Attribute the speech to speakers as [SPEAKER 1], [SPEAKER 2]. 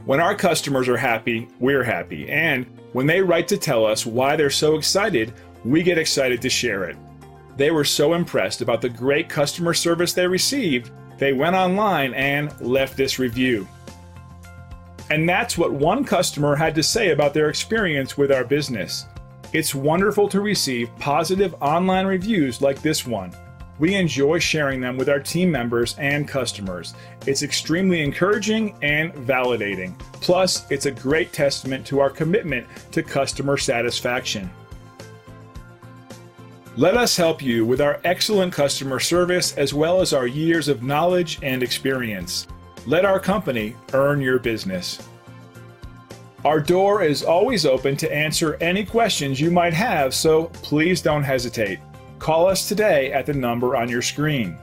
[SPEAKER 1] When our customers are happy, we're happy. And when they write to tell us why they're so excited, we get excited to share it. They were so impressed about the great customer service they received, they went online and left this review. And that's what one customer had to say about their experience with our business. It's wonderful to receive positive online reviews like this one. We enjoy sharing them with our team members and customers. It's extremely encouraging and validating. Plus, it's a great testament to our commitment to customer satisfaction. Let us help you with our excellent customer service as well as our years of knowledge and experience. Let our company earn your business. Our door is always open to answer any questions you might have, so please don't hesitate. Call us today at the number on your screen.